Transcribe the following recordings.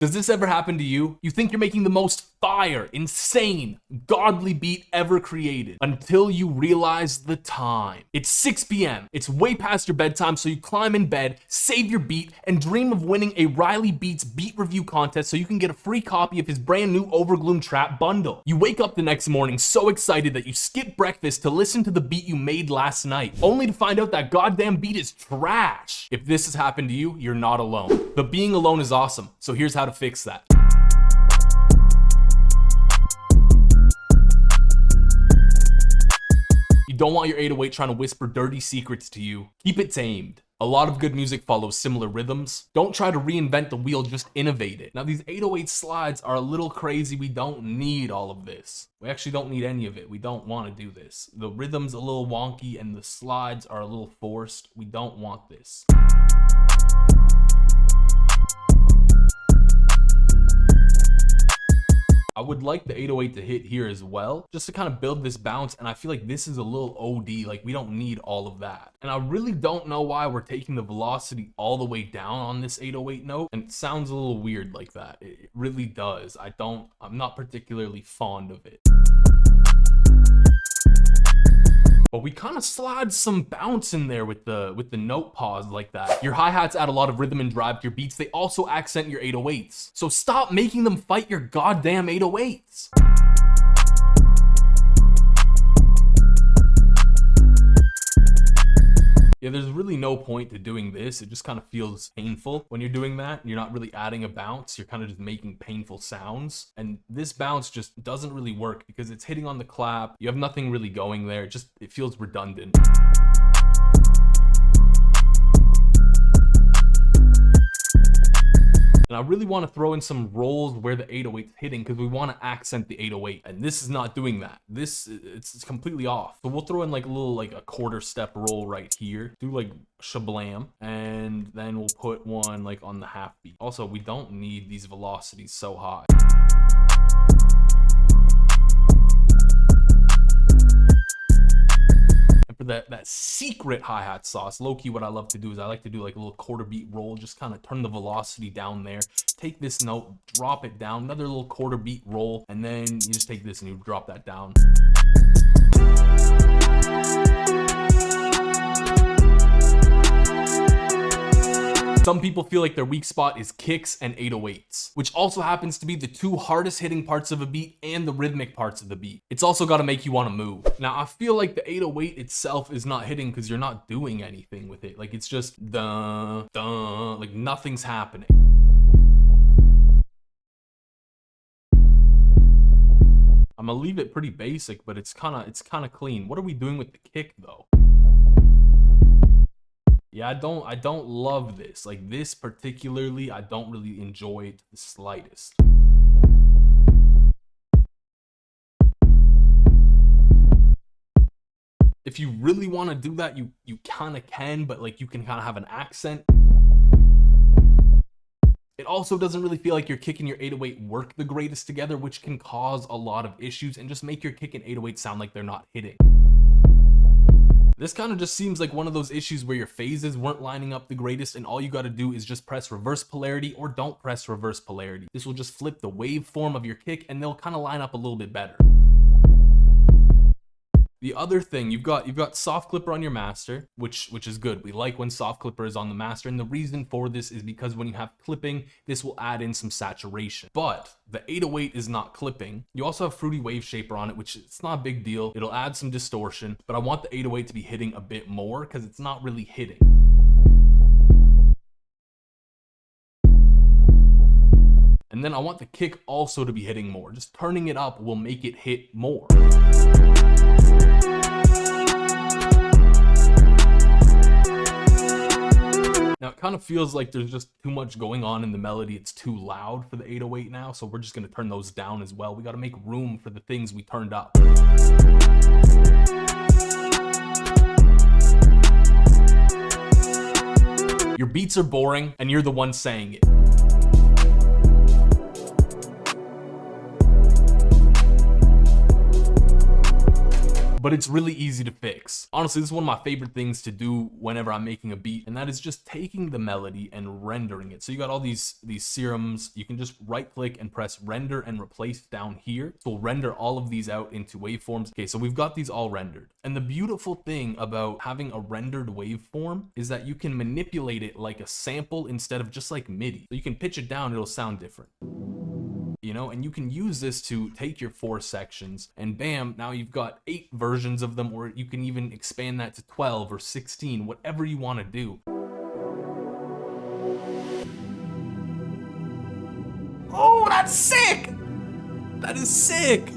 Does this ever happen to you? You think you're making the most fire, insane, godly beat ever created until you realize the time. It's 6 p.m. It's way past your bedtime, so you climb in bed, save your beat, and dream of winning a Riley Beats beat review contest so you can get a free copy of his brand new Overgloom Trap bundle. You wake up the next morning so excited that you skip breakfast to listen to the beat you made last night, only to find out that goddamn beat is trash. If this has happened to you, you're not alone. But being alone is awesome, so here's how to fix that. You don't want your 808 trying to whisper dirty secrets to you. Keep it tamed. A lot of good music follows similar rhythms. Don't try to reinvent the wheel, just innovate it. Now these 808 slides are a little crazy. We don't need all of this. We actually don't need any of it. We don't want to do this. The rhythm's a little wonky and the slides are a little forced. We don't want this. I would like the 808 to hit here as well, just to kind of build this bounce, and I feel like this is a little OD, like we don't need all of that. And I really don't know why we're taking the velocity all the way down on this 808 note, and it sounds a little weird like that. It really does. I'm not particularly fond of it. But we kind of slide some bounce in there with the note pause like that. Your hi-hats add a lot of rhythm and drive to your beats. They also accent your 808s. So stop making them fight your goddamn 808s. Yeah, there's really no point to doing this. It just kind of feels painful when you're doing that. You're not really adding a bounce. You're kind of just making painful sounds. And this bounce just doesn't really work because it's hitting on the clap. You have nothing really going there. It feels redundant. And I really want to throw in some rolls where the 808's hitting because we want to accent the 808. And this is not doing that. It's completely off. So we'll throw in like a quarter step roll right here. Do like shablam. And then we'll put one like on the half beat. Also, we don't need these velocities so high. For that secret hi-hat sauce, low-key what I love to do is I like to do like a little quarter beat roll, just kind of turn the velocity down there, take this note, drop it down, another little quarter beat roll, and then you just take this and you drop that down. Some people feel like their weak spot is kicks and 808s, which also happens to be the two hardest hitting parts of a beat and the rhythmic parts of the beat. It's also got to make you want to move. Now, I feel like the 808 itself is not hitting because you're not doing anything with it. Like it's just duh, duh, like nothing's happening. I'm gonna leave it pretty basic, but it's kind of clean. What are we doing with the kick though? Yeah, I don't love this. Like this particularly, I don't really enjoy it the slightest. If you really want to do that, you kind of can, but like you can kind of have an accent. It also doesn't really feel like your kick and your 808 work the greatest together, which can cause a lot of issues and just make your kick and 808 sound like they're not hitting. This kind of just seems like one of those issues where your phases weren't lining up the greatest and all you got to do is just press reverse polarity or don't press reverse polarity. This will just flip the waveform of your kick and they'll kind of line up a little bit better. The other thing, you've got soft clipper on your master, which is good. We like when soft clipper is on the master, and the reason for this is because when you have clipping, this will add in some saturation. But the 808 is not clipping. You also have Fruity Wave Shaper on it, which it's not a big deal. It'll add some distortion, but I want the 808 to be hitting a bit more because it's not really hitting. And then I want the kick also to be hitting more. Just turning it up will make it hit more. Now it kind of feels like there's just too much going on in the melody. It's too loud for the 808 now, so we're just going to turn those down as well. We got to make room for the things we turned up. Your beats are boring and you're the one saying it. but it's really easy to fix. Honestly, this is one of my favorite things to do whenever I'm making a beat, and that is just taking the melody and rendering it. So you got all these serums. You can just right click and press render and replace down here. So we'll render all of these out into waveforms. Okay, so we've got these all rendered. And the beautiful thing about having a rendered waveform is that you can manipulate it like a sample instead of just like MIDI. So you can pitch it down, it'll sound different. You know, and you can use this to take your 4 sections and bam, now you've got 8 versions of them, or you can even expand that to 12 or 16, whatever you want to do. Oh, that's sick! That is sick!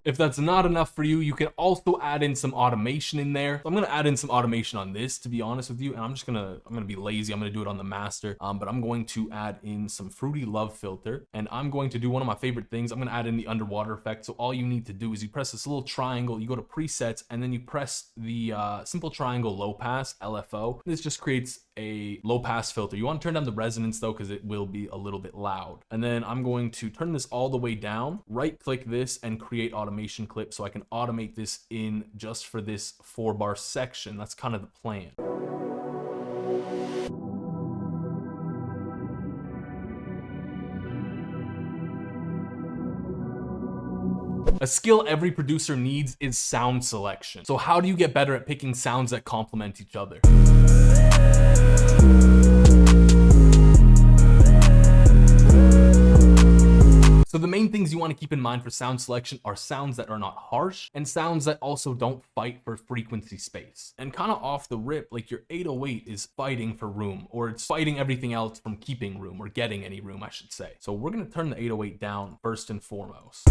If that's not enough for you, you can also add in some automation in there. So I'm gonna add in some automation on this, to be honest with you, and I'm gonna be lazy. I'm gonna do it on the master, but I'm going to add in some Fruity Love filter, and I'm going to do one of my favorite things. I'm gonna add in the underwater effect. So all you need to do is you press this little triangle, you go to presets, and then you press the simple triangle low pass, LFO. This just creates a low pass filter. You want to turn down the resonance though, because it will be a little bit loud. And then I'm going to turn this all the way down, right click this and create automation clip, so I can automate this in just for this 4-bar section. That's kind of the plan. A skill every producer needs is sound selection. So how do you get better at picking sounds that complement each other? So the main things you want to keep in mind for sound selection are sounds that are not harsh and sounds that also don't fight for frequency space. And kind of off the rip, like your 808 is fighting for room, or it's fighting everything else from keeping room, or getting any room, I should say. So we're going to turn the 808 down first and foremost.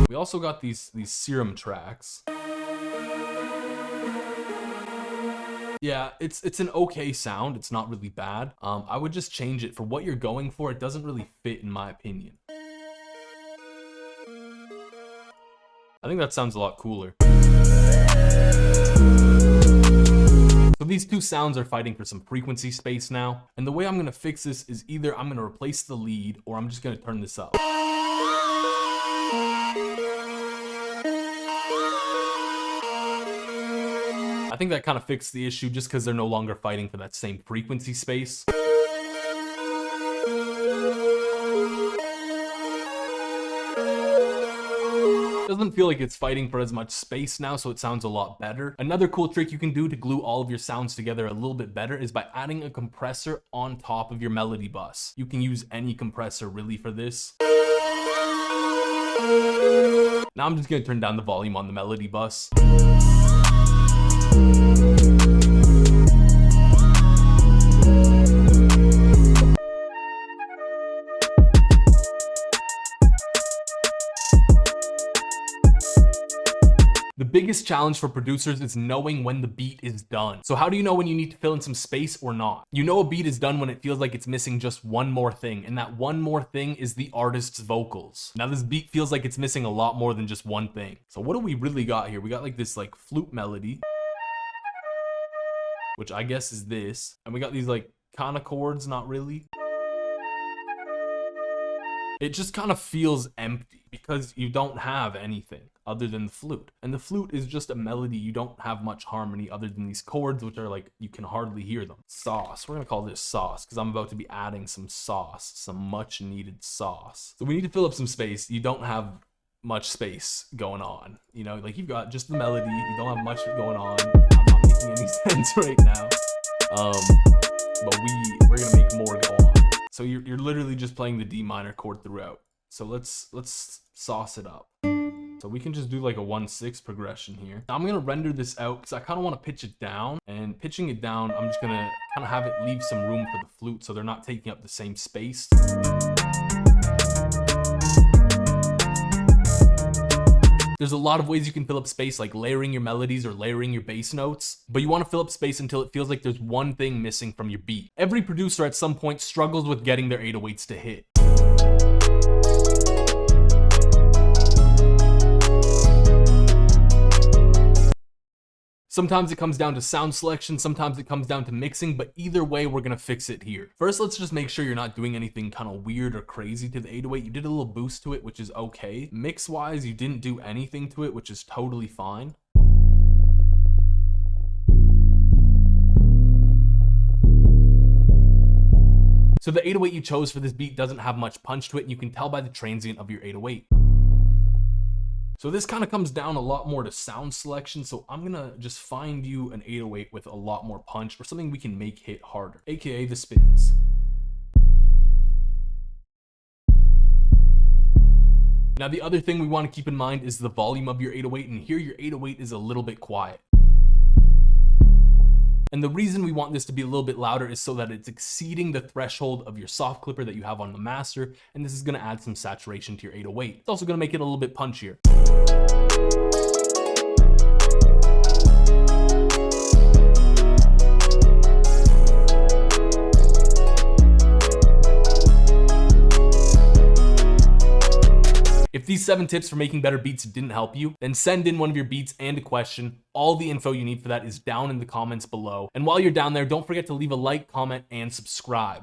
We also got these serum tracks. Yeah, it's an okay sound. It's not really bad. I would just change it for what you're going for. It doesn't really fit in my opinion. I think that sounds a lot cooler. So these two sounds are fighting for some frequency space now. And the way I'm gonna fix this is either I'm gonna replace the lead or I'm just gonna turn this up. I think that kind of fixed the issue just because they're no longer fighting for that same frequency space. Doesn't feel like it's fighting for as much space now, so it sounds a lot better. Another cool trick you can do to glue all of your sounds together a little bit better is by adding a compressor on top of your melody bus. You can use any compressor really for this. Now I'm just gonna turn down the volume on the melody bus. The biggest challenge for producers is knowing when the beat is done. So how do you know when you need to fill in some space or not? You know a beat is done when it feels like it's missing just one more thing, and that one more thing is the artist's vocals. Now this beat feels like it's missing a lot more than just one thing. So what do we really got here? We got like this like flute melody, which I guess is this, and we got these like kind of chords, not really. It just kind of feels empty because you don't have anything other than the flute. And the flute is just a melody. You don't have much harmony other than these chords, which are like, you can hardly hear them. Sauce. We're gonna call this sauce because I'm about to be adding some sauce, some much needed sauce. So we need to fill up some space. You don't have much space going on. You know, like you've got just the melody. You don't have much going on. I'm not making any sense right now. But we're gonna make more go on. So you're literally just playing the D minor chord throughout. So let's sauce it up. So we can just do like a 1/6 progression here. Now I'm gonna render this out because I kind of want to pitch it down, and pitching it down, I'm just gonna kind of have it leave some room for the flute so they're not taking up the same space. There's a lot of ways you can fill up space, like layering your melodies or layering your bass notes, but you want to fill up space until it feels like there's one thing missing from your beat. Every producer at some point struggles with getting their 808s to hit. Sometimes it comes down to sound selection, sometimes it comes down to mixing, but either way, we're gonna fix it here. First, let's just make sure you're not doing anything kind of weird or crazy to the 808. You did a little boost to it, which is okay. Mix-wise, you didn't do anything to it, which is totally fine. So the 808 you chose for this beat doesn't have much punch to it, and you can tell by the transient of your 808. So this kind of comes down a lot more to sound selection, so I'm gonna just find you an 808 with a lot more punch or something we can make hit harder, aka the spins. Now the other thing we want to keep in mind is the volume of your 808, and here your 808 is a little bit quiet. And the reason we want this to be a little bit louder is so that it's exceeding the threshold of your soft clipper that you have on the master, and this is going to add some saturation to your 808. It's also going to make it a little bit punchier. If these 7 tips for making better beats didn't help you, then send in one of your beats and a question. All the info you need for that is down in the comments below. And while you're down there, don't forget to leave a like, comment, and subscribe.